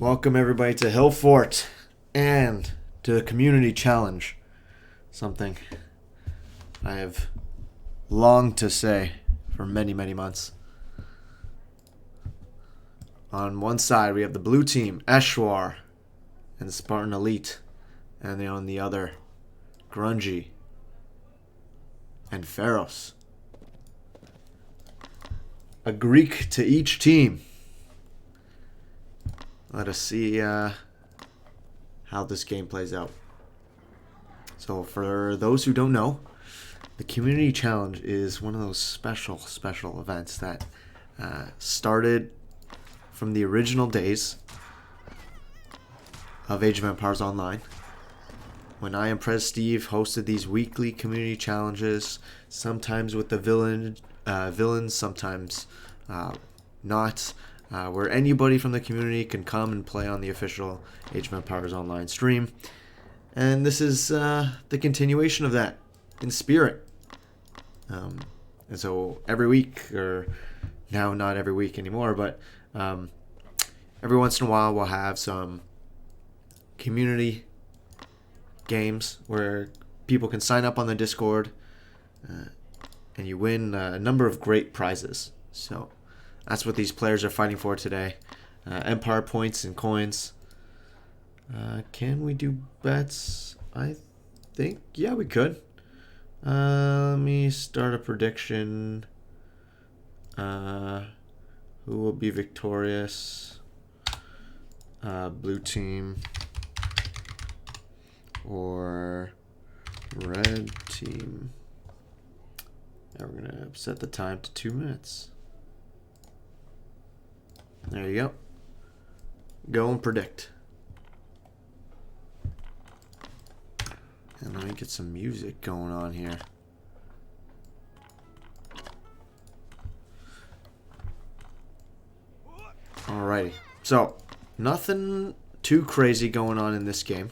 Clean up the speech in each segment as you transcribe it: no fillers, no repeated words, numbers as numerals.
Welcome everybody to Hill Fort and to the community challenge. Something I have longed to say for many months. On one side we have the blue team, Eshwar and Spartan Elite, and then on the other, Grungy and Pharos. A Greek to each team. Let us see how this game plays out. So for those who don't know, the Community Challenge is one of those special events that started from the original days of Age of Empires Online, when I and Prez Steve hosted these weekly community challenges, sometimes with the villains, sometimes not. Where anybody from the community can come and play on the official Age of Empires Online stream. And this is the continuation of that in spirit. And so every week, or now not every week anymore, but every once in a while we'll have some community games where people can sign up on the Discord and you win a number of great prizes. So that's what these players are fighting for today. Empire points and coins. Can we do bets? I think, yeah, we could. Let me start a prediction. Who will be victorious? Blue team or red team? Now we're gonna set the time to 2 minutes. There you go. Go and predict. And let me get some music going on here. Alrighty. So, nothing too crazy going on in this game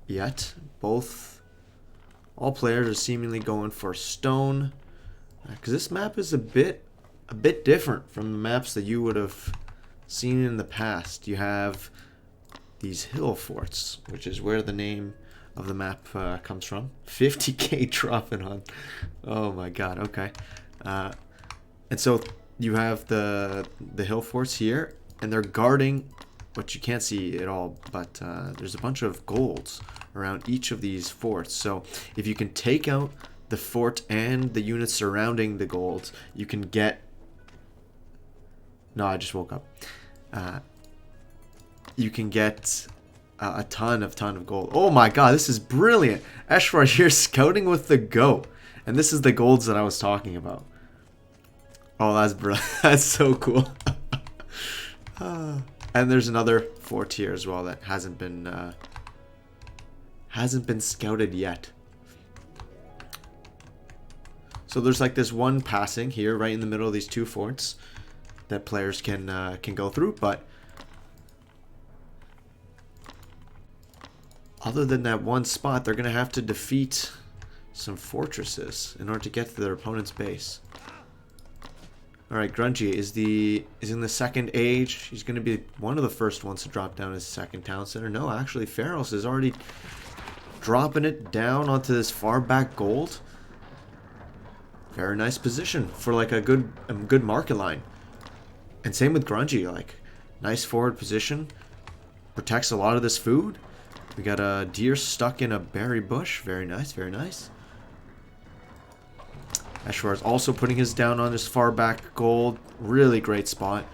yet. All players are seemingly going for stone. Because this map is a bit different from the maps that you would have seen in the past. You have these hill forts, which is where the name of the map comes from. 50k dropping on. Oh my god, okay. And so you have the hill forts here, and they're guarding what you can't see at all, but there's a bunch of golds around each of these forts. So if you can take out the fort and the units surrounding the golds, you can get... No, I just woke up. You can get a ton of gold. Oh my god, this is brilliant. Eshwar, you're scouting with the goat. And this is the golds that I was talking about. Oh, that's brilliant. That's so cool. And there's another fort here as well that hasn't been scouted yet. So there's like this one passing here right in the middle of these two forts that players can go through, but other than that one spot, they're gonna have to defeat some fortresses in order to get to their opponent's base. All right, Grungy is in the second age. He's gonna be one of the first ones to drop down his second town center. No, actually, Pharos is already dropping it down onto this far back gold. Very nice position for like a good market line. And same with Grungy, like nice forward position, protects a lot of this food. We got a deer stuck in a berry bush. Very nice, very nice. Eshwar is also putting his down on this far back gold. Really great spot.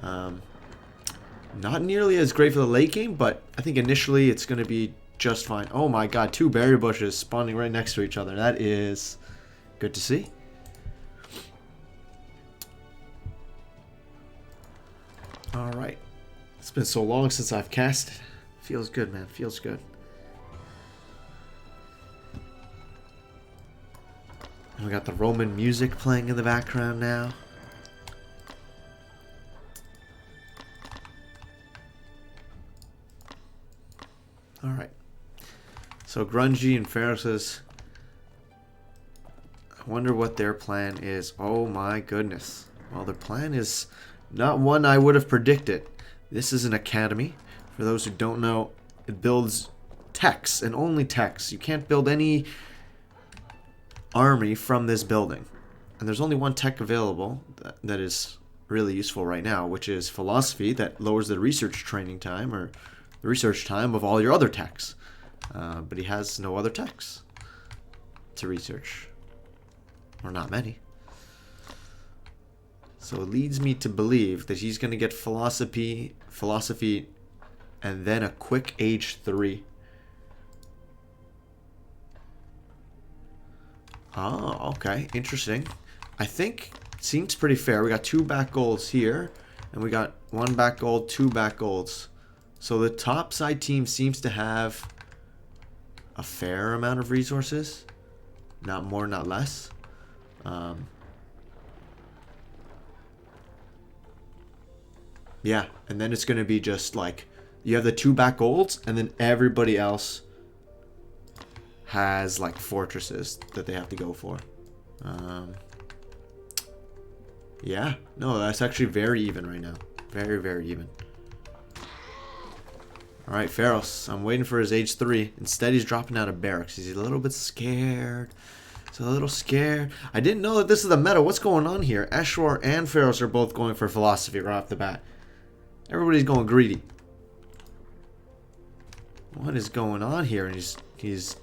Not nearly as great for the late game, but I think initially it's going to be just fine. Oh my god, two berry bushes spawning right next to each other. That is good to see. Alright. It's been so long since I've casted. Feels good, man. Feels good. And we got the Roman music playing in the background now. Alright. So Grungy and Pharos, I wonder what their plan is. Oh my goodness. Well, their plan is not one I would have predicted. This is an academy. For those who don't know, it builds techs and only techs. You can't build any army from this building. And there's only one tech available that is really useful right now, which is philosophy, that lowers the research training time or the research time of all your other techs. But he has no other techs to research. Or not many. So it leads me to believe that he's going to get philosophy, and then a quick age 3. Oh, okay. Interesting. I think it seems pretty fair. We got 2 back golds here, and we got 1 back gold, 2 back golds. So the top side team seems to have a fair amount of resources. Not more, not less. Yeah, and then it's going to be just like, you have the 2 back golds, and then everybody else has like fortresses that they have to go for. Yeah, no, that's actually very even right now. Very, very even. Alright, Pharos. I'm waiting for his age 3. Instead, he's dropping out of barracks. He's a little bit scared. He's a little scared. I didn't know that this is the meta. What's going on here? Eshwar and Pharos are both going for philosophy right off the bat. Everybody's going greedy. What is going on here? He's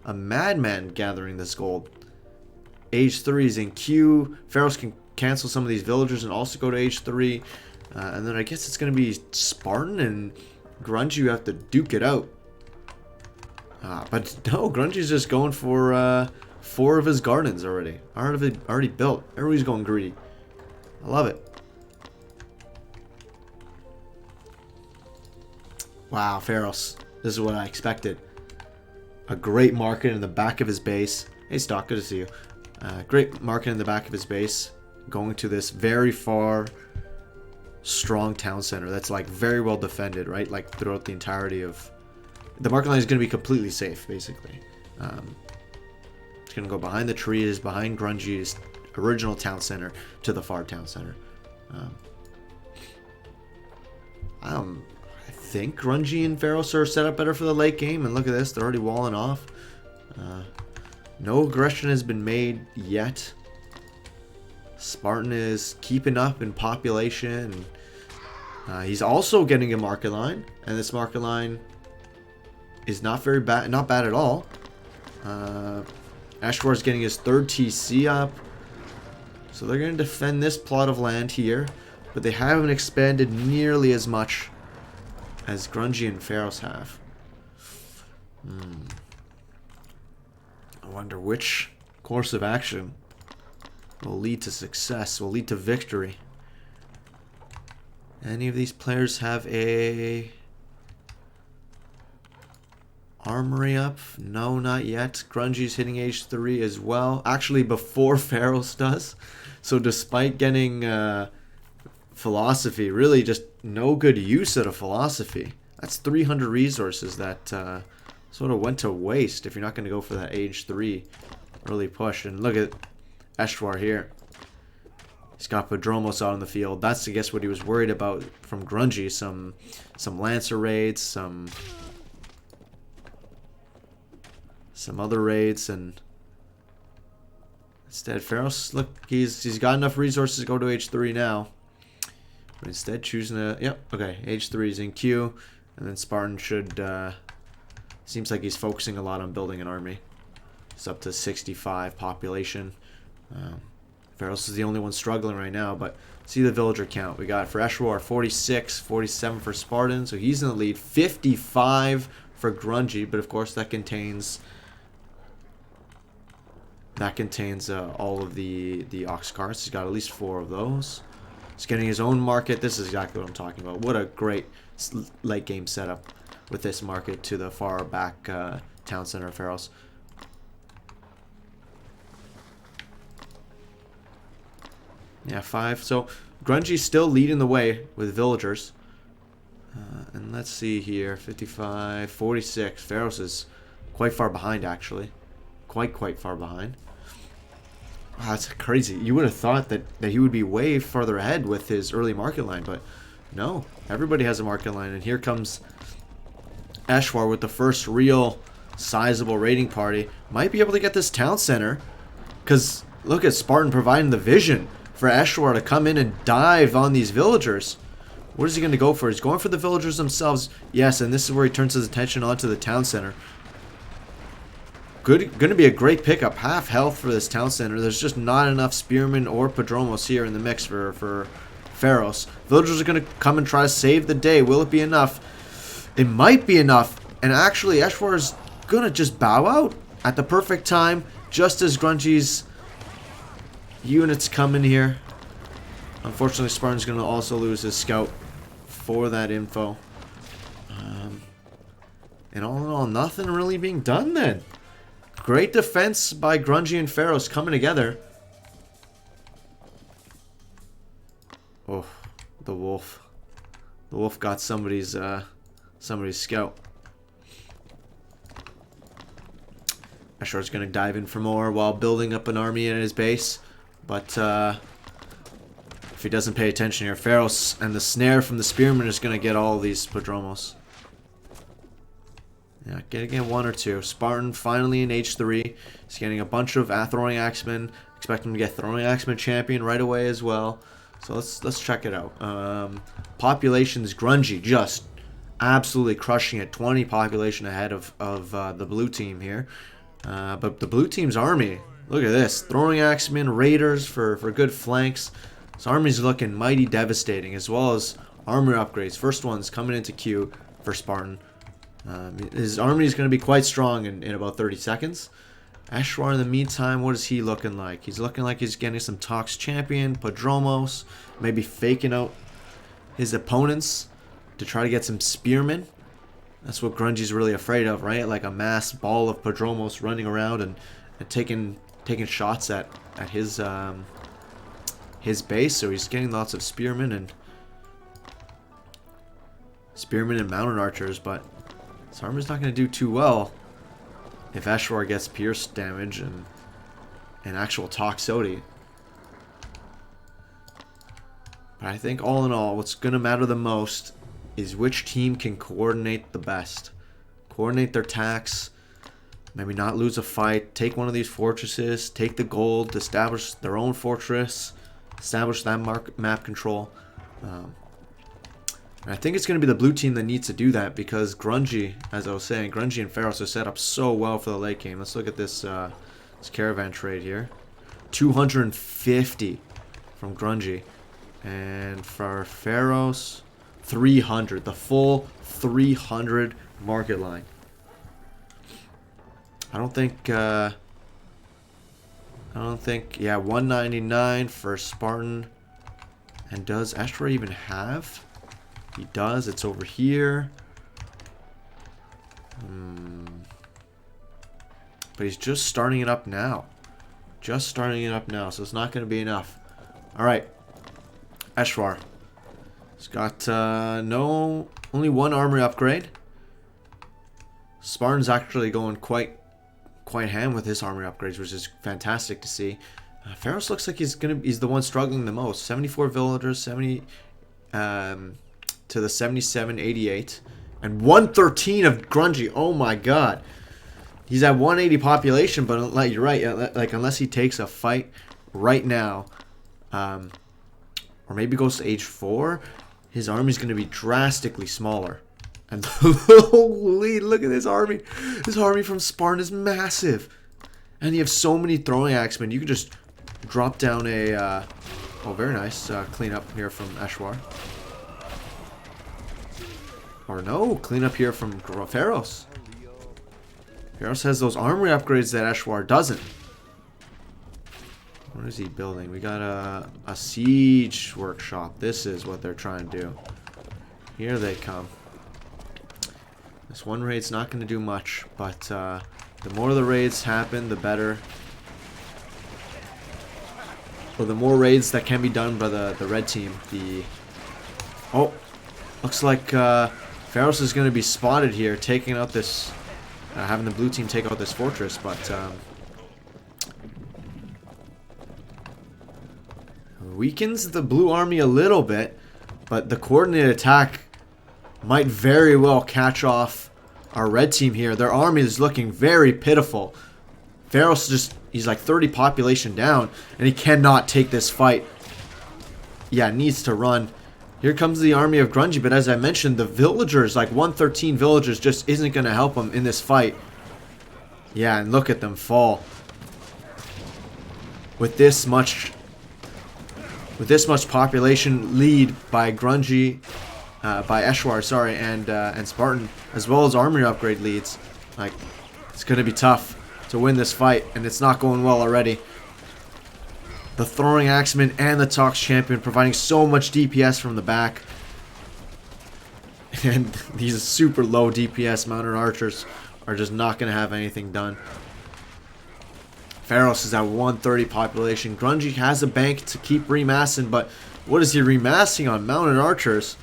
a madman gathering this gold. Age 3 is in queue. Pharos can cancel some of these villagers and also go to age 3. And then I guess it's going to be Spartan and Grungy. You have to duke it out. But no, Grungy's just going for 4 of his gardens already. Already built. Everybody's going greedy. I love it. Wow, Pharos. This is what I expected. A great market in the back of his base. Hey, Stock, good to see you. Great market in the back of his base. Going to this very far, strong town center that's like very well defended, right? Like throughout the entirety of... The market line is going to be completely safe, basically. It's going to go behind the trees, behind Grungy's original town center, to the far town center. I think Grungy and Pharos are set up better for the late game, and look at this, they're already walling off. No aggression has been made yet. Spartan is keeping up in population. He's also getting a market line, and this market line is not very bad, not bad at all. Ashwar is getting his 3rd TC up, so they're going to defend this plot of land here, but they haven't expanded nearly as much as Grungy and Pharos have. I wonder which course of action will lead to success, will lead to victory. Any of these players have a armory up? No, not yet. Grungy's hitting age 3 as well. Actually, before Pharos does. So despite getting philosophy, really just no good use out of philosophy. That's 300 resources that sort of went to waste if you're not going to go for that age 3 early push. And look at Eshwar here. He's got Padromos out on the field. That's, I guess, what he was worried about from Grungy. Some Lancer raids, some other raids, and instead Pharos, look, he's got enough resources to go to age 3 now. But instead choosing a... Yep, okay. Age 3 is in queue. And then Spartan should... seems like he's focusing a lot on building an army. He's up to 65 population. Pharos is the only one struggling right now. But see the villager count. We got for Eshwar 46, 47 for Spartan. So he's in the lead. 55 for Grungy. But of course that contains... all of the ox carts. He's got at least 4 of those. He's getting his own market. This is exactly what I'm talking about. What a great late game setup with this market to the far back town center of Pharos. Yeah, 5. So Grungy's still leading the way with villagers. And let's see here. 55, 46. Pharos is quite far behind, actually. Quite far behind. Wow, that's crazy. You would have thought that he would be way further ahead with his early market line, but No, everybody has a market line, and here comes Eshwar with the first real sizable raiding party. Might be able to get this town center, because look at Spartan providing the vision for Eshwar to come in and dive on these villagers. What is he going to go for? He's going for the villagers themselves. Yes, and this is where he turns his attention onto the town center. Going to be a great pickup. Half health for this town center. There's just not enough spearmen or Padromos here in the mix for Pharos. Villagers are going to come and try to save the day. Will it be enough? It might be enough. And actually, Eshwar is going to just bow out at the perfect time, just as Grungy's units come in here. Unfortunately, Spartan's going to also lose his scout for that info. And all in all, nothing really being done then. Great defense by Grungy and Pharos coming together. Oh, the wolf. The wolf got somebody's scout. Ashwar's going to dive in for more while building up an army at his base. But if he doesn't pay attention here, Pharos and the snare from the spearman is going to get all these Padromos. Yeah, getting one or two. Spartan finally in H3. He's getting a bunch of throwing axemen. Expect him to get throwing axemen champion right away as well. So let's check it out. Population's Grungy just absolutely crushing it. 20 population ahead of the blue team here. But the blue team's army, look at this. Throwing axemen, raiders for good flanks. This army's looking mighty devastating, as well as armor upgrades. First one's coming into queue for Spartan. His army is going to be quite strong in about 30 seconds. Eshwar, in the meantime, what is he looking like? He's looking like he's getting some Tox Champion, Padromos, maybe faking out his opponents to try to get some Spearmen. That's what Grungy's really afraid of, right? Like a mass ball of Padromos running around and taking shots at his base. So he's getting lots of Spearmen and mounted archers, but his armor's not going to do too well if Eshwar gets pierce damage and actual Toxody. But I think all in all, what's going to matter the most is which team can coordinate the best. Coordinate their attacks, maybe not lose a fight, take one of these fortresses, take the gold, establish their own fortress, establish that map control. I think it's going to be the blue team that needs to do that, because Grungy, as I was saying, Grungy and Pharos are set up so well for the late game. Let's look at this caravan trade here. 250 from Grungy. And for Pharos, 300. The full 300 market line. I don't think, yeah, 199 for Spartan. And does Eshwar even have? He does. It's over here. But he's just starting it up now. So it's not going to be enough. Alright. Eshwar. He's got only one armory upgrade. Spartan's actually going quite ham with his armory upgrades, which is fantastic to see. Pharos looks like he's the one struggling the most. 74 villagers, 70 to the 7788, and 113 of Grungy. Oh my god, he's at 180 population, but like you're right, like unless he takes a fight right now, or maybe goes to age 4, his army's going to be drastically smaller. And holy, look at this army. This army from Spartan is massive, and you have so many throwing axemen. You could just drop down a oh, very nice cleanup here from Eshwar. Or no, clean up here from Pharos. Pharos has those armory upgrades that Eshwar doesn't. What is he building? We got a siege workshop. This is what they're trying to do. Here they come. This one raid's not going to do much, but the more the raids happen, the better. Well, the more raids that can be done by the red team, oh, looks like Pharos is going to be spotted here, taking out this, having the blue team take out this fortress, but weakens the blue army a little bit, But the coordinated attack might very well catch off our red team here. Their army is looking very pitiful. Pharos he's like 30 population down, and he cannot take this fight. Yeah, needs to run. Here comes the army of Grungy, but as I mentioned, the villagers, like 113 villagers, just isn't going to help him in this fight. Yeah, and look at them fall. With this much population lead by Grungy, by Eshwar, sorry, and Spartan, as well as army upgrade leads, like, it's going to be tough to win this fight, and it's not going well already. The Throwing Axeman and the Tox Champion providing so much DPS from the back. And these super low DPS mounted archers are just not going to have anything done. Pharos is at 130 population. Grungy has a bank to keep remassing, but what is he remassing on? Mounted archers?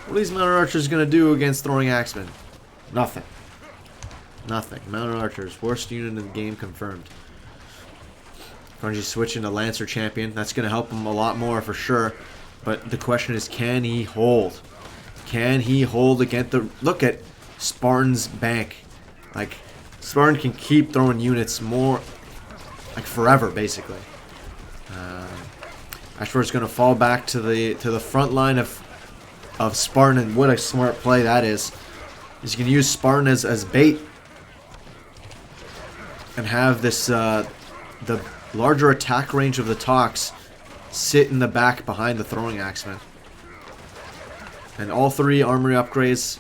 What are these mounted archers going to do against Throwing Axemen? Nothing. Nothing. Mounted archers. Worst unit in the game confirmed. Grungy's switching to Lancer Champion. That's going to help him a lot more for sure. But the question is, can he hold? Can he hold against the... Look at Spartan's bank. Like, Spartan can keep throwing units more... Like, forever, basically. Ashford's going to fall back to the front line of Spartan, and what a smart play that is. He's going to use Spartan as bait. And have this, the larger attack range of the Tox sit in the back behind the Throwing Axeman. And all 3 armory upgrades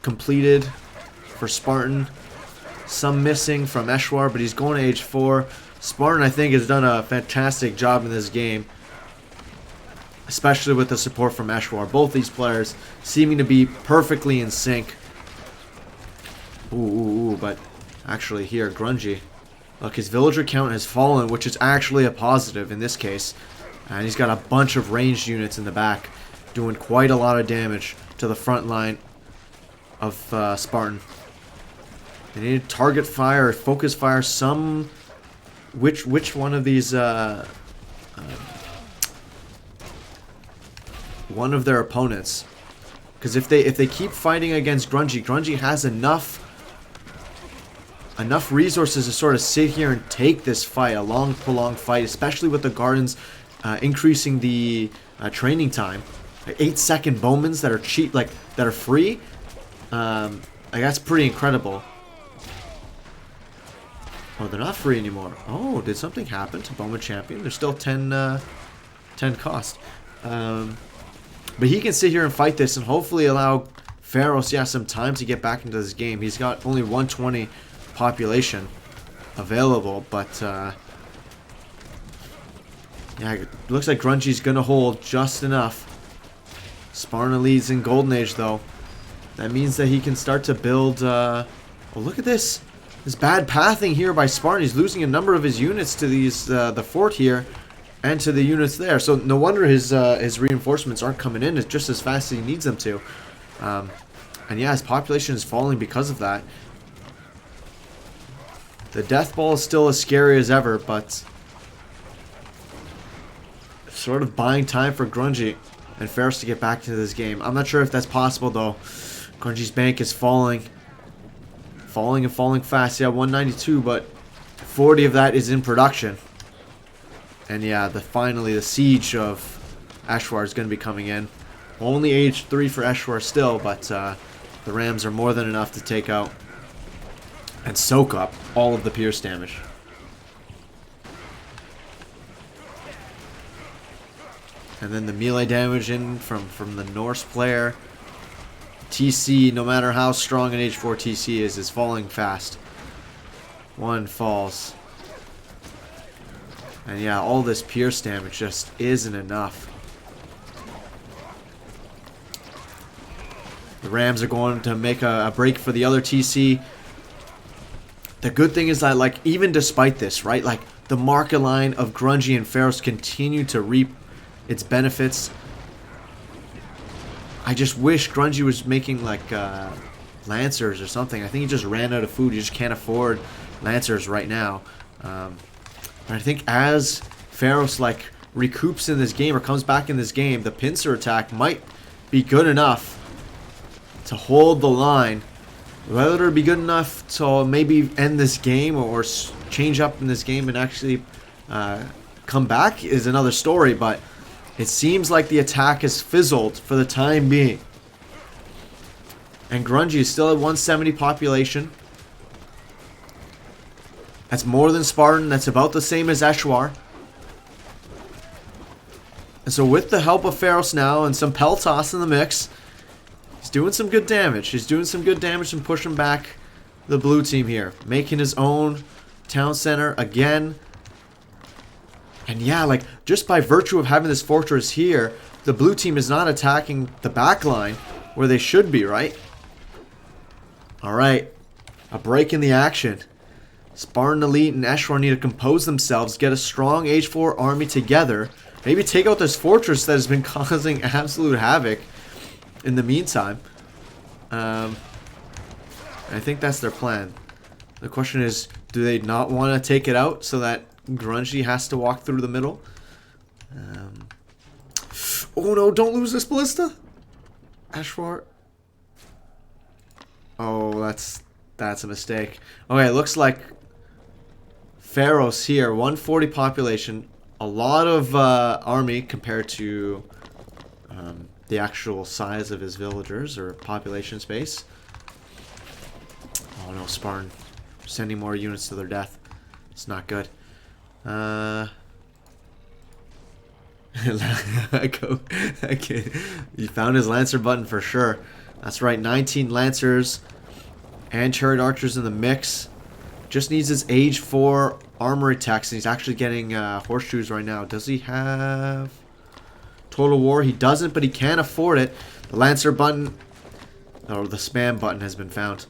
completed for Spartan. Some missing from Eshwar, but he's going to age 4. Spartan, I think, has done a fantastic job in this game, especially with the support from Eshwar. Both these players seeming to be perfectly in sync. Ooh, but actually here, Grungy. Look, his villager count has fallen, which is actually a positive in this case. And he's got a bunch of ranged units in the back, doing quite a lot of damage to the front line of Spartan. They need to target fire, focus fire some... Which one of these... one of their opponents. Because if they keep fighting against Grungy, Grungy has enough resources to sort of sit here and take this fight, a long, prolonged fight, especially with the Gardens increasing the training time. Like 8-second Bowmans that are cheap, like that are free. Like that's pretty incredible. Oh, they're not free anymore. Oh, did something happen to Bowman Champion? They're still 10 cost. But he can sit here and fight this and hopefully allow Pharos, some time to get back into this game. He's got only 120 population available, but yeah, it looks like Grungy's gonna hold just enough. Spartan leads in Golden Age though. That means that he can start to build oh, look at this. This bad pathing here by Spartan. He's losing a number of his units to these the fort here and to the units there. So no wonder his reinforcements aren't coming in just as fast as he needs them to. And yeah, his population is falling because of that. The death ball is still as scary as ever, but sort of buying time for Grungy and Pharos to get back to this game. I'm not sure if that's possible though. Grungy's bank is falling. Falling and falling fast. Yeah, 192, but 40 of that is in production. And yeah, finally the siege of Eshwar is going to be coming in. Only age 3 for Eshwar still, but the Rams are more than enough to take out and soak up all of the pierce damage. And then the melee damage in from the Norse player. TC, no matter how strong an age 4 TC is falling fast. One falls. And yeah, all this pierce damage just isn't enough. The Rams are going to make a break for the other TC. The good thing is that, like, even despite this, right, like, the market line of Grungy and Pharos continue to reap its benefits. I just wish Grungy was making, like, Lancers or something. I think he just ran out of food. He just can't afford Lancers right now. But I think as Pharos, like, recoups in this game or comes back in this game, the pincer attack might be good enough to hold the line. Whether it'll be good enough to maybe end this game or change up in this game and actually come back is another story, but it seems like the attack has fizzled for the time being. And Grungy is still at 170 population. That's more than Spartan. That's about the same as Eshwar. And so with the help of Pharos now and some Peltas in the mix, he's doing some good damage. He's doing some good damage and pushing back the blue team here. Making his own town center again. And yeah, like, just by virtue of having this fortress here, the blue team is not attacking the back line where they should be, right? Alright. A break in the action. Spartan Elite and Eshwar need to compose themselves, get a strong H4 army together. Maybe take out this fortress that has been causing absolute havoc in the meantime. I think that's their plan. The question is, do they not want to take it out so that Grungy has to walk through the middle? Oh no, don't lose this ballista! Eshwar. Oh, that's a mistake. Okay, it looks like Pharos here, 140 population. A lot of army compared to the actual size of his villagers or population space. Oh no, Spartan. Sending more units to their death. It's not good. Okay. He found his Lancer button for sure. That's right, 19 Lancers and Chariot Archers in the mix. Just needs his Age 4 armory techs, and he's actually getting horseshoes right now. Does he have Total War? He doesn't, but he can afford it. The Lancer button, or the spam button, has been found.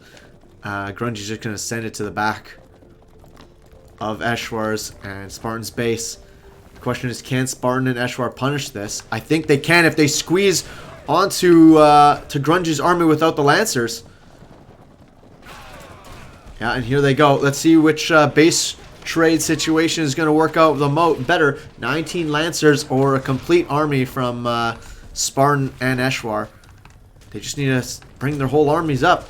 Grungy's just going to send it to the back of Eshwar's and Spartan's base. The question is, can Spartan and Eshwar punish this? I think they can if they squeeze onto to Grungy's army without the Lancers. Yeah, and here they go. Let's see which base trade situation is going to work out better. 19 Lancers or a complete army from Spartan and Eshwar. They just need to bring their whole armies up.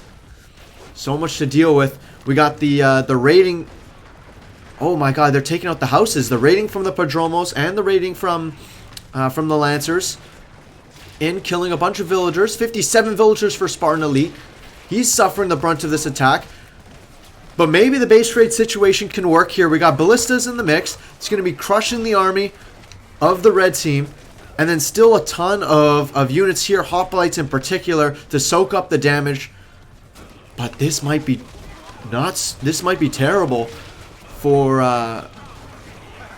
So much to deal with. We got the raiding. Oh my god, they're taking out the houses. The raiding from the Prodromos and the raiding from the Lancers. Killing a bunch of villagers. 57 villagers for Spartan Elite. He's suffering the brunt of this attack. But maybe the base trade situation can work here. We got ballistas in the mix. It's going to be crushing the army of the red team. And then still a ton of units here. Hoplites in particular to soak up the damage. But this might be nuts. This might be terrible for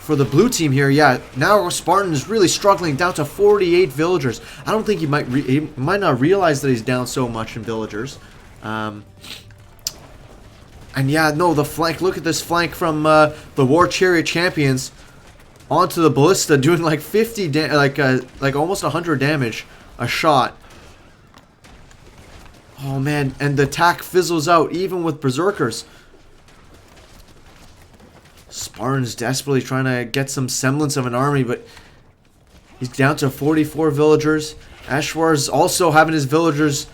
the blue team here. Yeah, now Spartan is really struggling, down to 48 villagers. I don't think he might not realize that he's down so much in villagers. And yeah, no, the flank. Look at this flank from the War Chariot Champions onto the Ballista, doing like 50, like almost 100 damage a shot. Oh man, and the attack fizzles out even with Berserkers. Spartan's desperately trying to get some semblance of an army, but he's down to 44 villagers. Eshwar's also having his villagers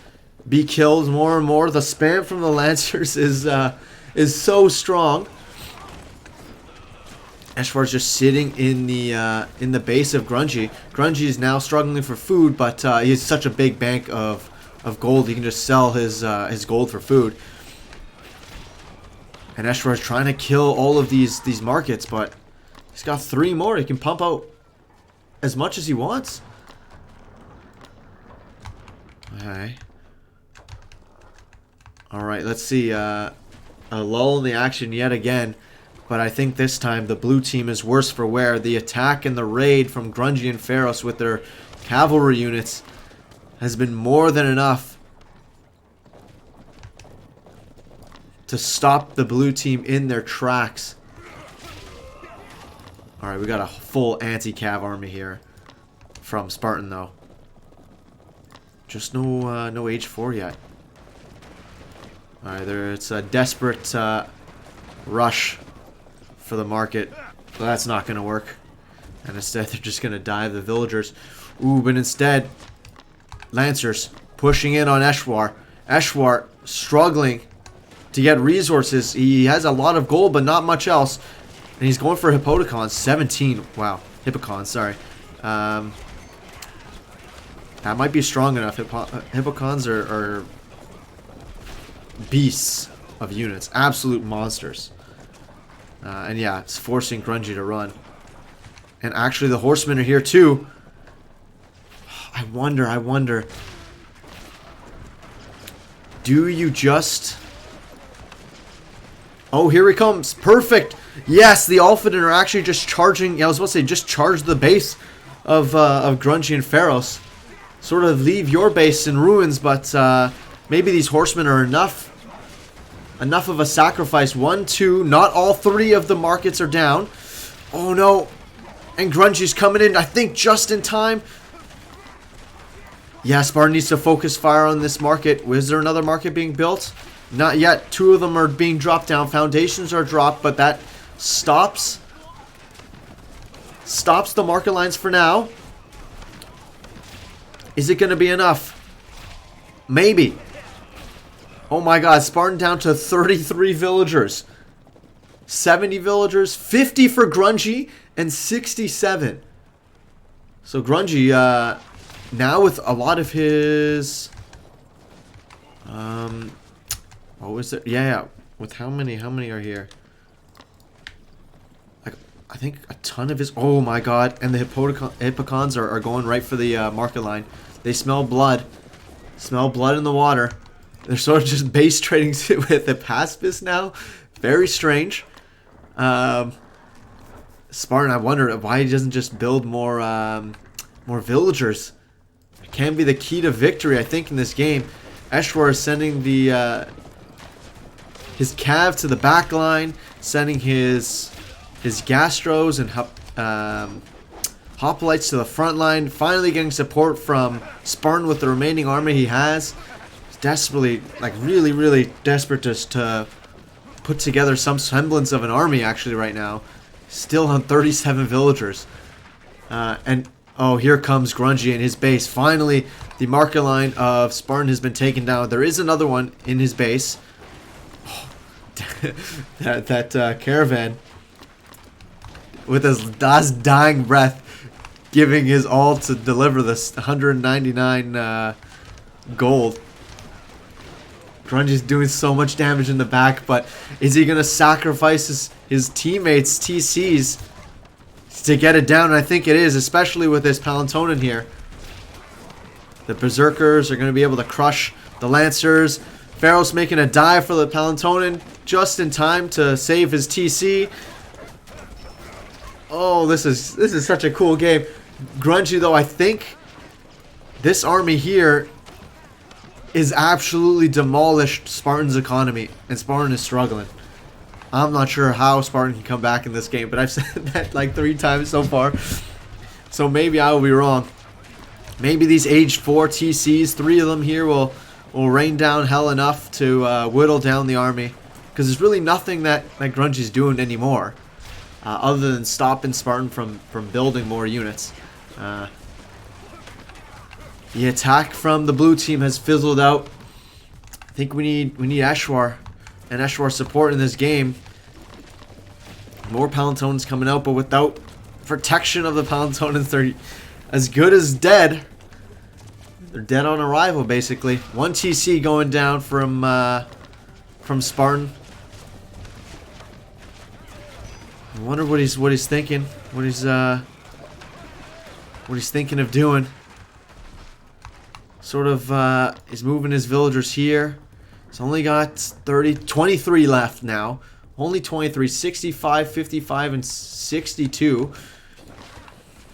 be killed more and more. The spam from the Lancers is so strong. Eshwar's just sitting in the base of Grungy. Grungy is now struggling for food, but he has such a big bank of gold. He can just sell his gold for food. And Eshwar is trying to kill all of these markets, but he's got 3 more. He can pump out as much as he wants. Okay. Alright, let's see. A lull in the action yet again. But I think this time the blue team is worse for wear. The attack and the raid from Grungy and Pharos with their cavalry units has been more than enough to stop the blue team in their tracks. Alright, we got a full anti-cav army here from Spartan though. Just no H4 yet. Alright, it's a desperate rush for the market. But that's not going to work. And instead they're just going to dive the villagers. Ooh, but instead Lancers pushing in on Eshwar. Eshwar struggling to get resources. He has a lot of gold, but not much else. And he's going for Hippodicons. 17. Wow. Hippocons, sorry. That might be strong enough. Hippocons are beasts of units. Absolute monsters. And yeah, it's forcing Grungy to run. And actually the horsemen are here too. I wonder. Do you just... Oh, here he comes. Perfect. Yes, the Alphaden are actually just charging... Yeah, I was about to say, just charge the base of Grungy and Pharos. Sort of leave your base in ruins, but maybe these horsemen are enough of a sacrifice. 1, 2, not all 3 of the markets are down. Oh no. And Grungy's coming in, I think, just in time. Yeah, Spartan needs to focus fire on this market. Is there another market being built? Not yet. 2 of them are being dropped down. Foundations are dropped, but that stops the market lines for now. Is it going to be enough? Maybe. Oh my god, Spartan down to 33 villagers. 70 villagers, 50 for Grungy, and 67. So Grungy, now with a lot of his... what was it? Yeah. With how many are here? Like, I think a ton of his... Oh my god. And the Hippocons are going right for the market line. They smell blood. Smell blood in the water. They're sort of just base trading with the pacifist now. Very strange. Spartan, I wonder why he doesn't just build more villagers. It can be the key to victory, I think, in this game. Eshwar is sending the his cav to the back line, sending his gastros and hoplites to the front line. Finally getting support from Spartan with the remaining army he has. He's desperately, like really desperate to put together some semblance of an army actually right now. Still on 37 villagers. And oh, here comes Grungy and his base. Finally, the market line of Spartan has been taken down. There is another one in his base. Oh, that caravan with his last dying breath giving his all to deliver this 199 gold. Grungy's doing so much damage in the back, but is he going to sacrifice his teammates' TCs to get it down? And I think it is, especially with this Palantonin here. The Berserkers are going to be able to crush the Lancers. Pharos making a dive for the Palantonin just in time to save his TC. Oh, this is such a cool game. Grungy, though, I think this army here is absolutely demolished Spartan's economy, and Spartan is struggling. I'm not sure how Spartan can come back in this game, but I've said that like 3 times so far. So maybe I will be wrong. Maybe these age 4 TCs, 3 of them here will rain down hell enough to whittle down the army. Because there's really nothing that Grungy's doing anymore. Other than stopping Spartan from building more units. The attack from the blue team has fizzled out. I think we need Eshwar and Eshwar support in this game. More Palantonins coming out, but without protection of the Palantonins, they're as good as dead. They're dead on arrival, basically. 1 TC going down from Spartan. I wonder what he's thinking. What he's thinking of doing. Sort of, he's moving his villagers here. He's only got 23 left now. Only 23, 65, 55, and 62.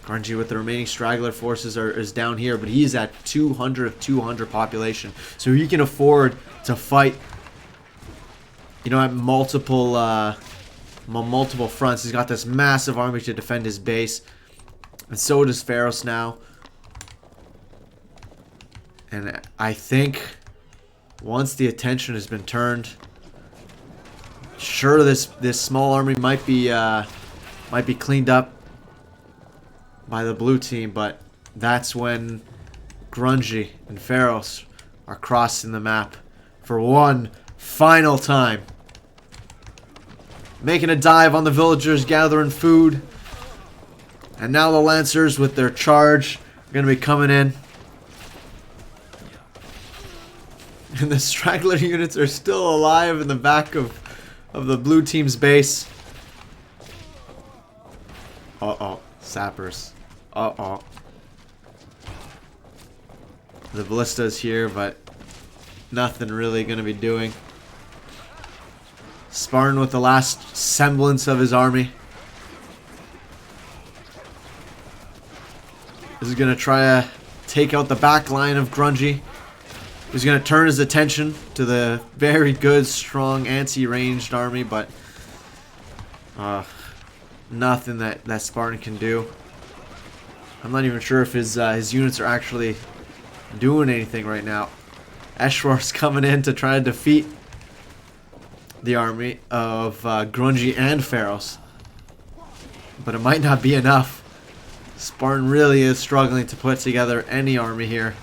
Grungy with the remaining straggler forces is down here, but he's at 200 population. So he can afford to fight, you know, at multiple fronts. He's got this massive army to defend his base. And so does Pharos now. And I think once the attention has been turned, sure, this small army might be cleaned up by the blue team, but that's when Grungy and Pharos are crossing the map for one final time. Making a dive on the villagers, gathering food. And now the Lancers with their charge are going to be coming in. And the straggler units are still alive in the back of the blue team's base. Uh-oh. Sappers. Uh-oh. The ballista is here, but nothing really going to be doing. Spartan with the last semblance of his army. This is going to try to take out the back line of Grungy. He's going to turn his attention to the very good, strong, anti-ranged army, but nothing that Spartan can do. I'm not even sure if his units are actually doing anything right now. Eshwar's coming in to try to defeat the army of Grungy and Pharos. But it might not be enough. Spartan really is struggling to put together any army here.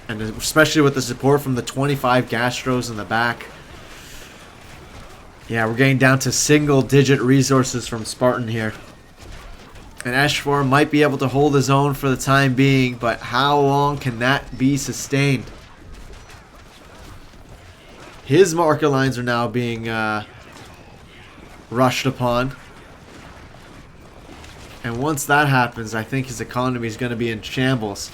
And especially with the support from the 25 Gastros in the back. Yeah, we're getting down to single-digit resources from Spartan here. And Eshwar might be able to hold his own for the time being, but how long can that be sustained? His marker lines are now being rushed upon. And once that happens, I think his economy is going to be in shambles.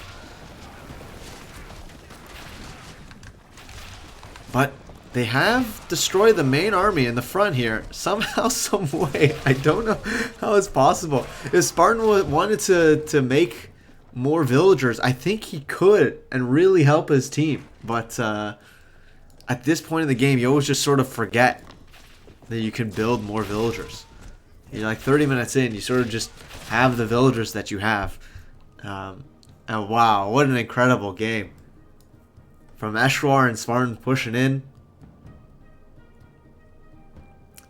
But they have destroyed the main army in the front here. Somehow, some way. I don't know how it's possible. If Spartan wanted to make more villagers, I think he could and really help his team. But at this point in the game, you always just sort of forget that you can build more villagers. You're like 30 minutes in, you sort of just have the villagers that you have. And wow, what an incredible game. From Eshwar and Spartan pushing in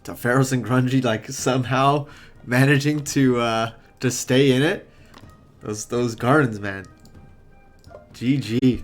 to Pharos and Grungy, like somehow managing to stay in it. Those gardens, man. GG.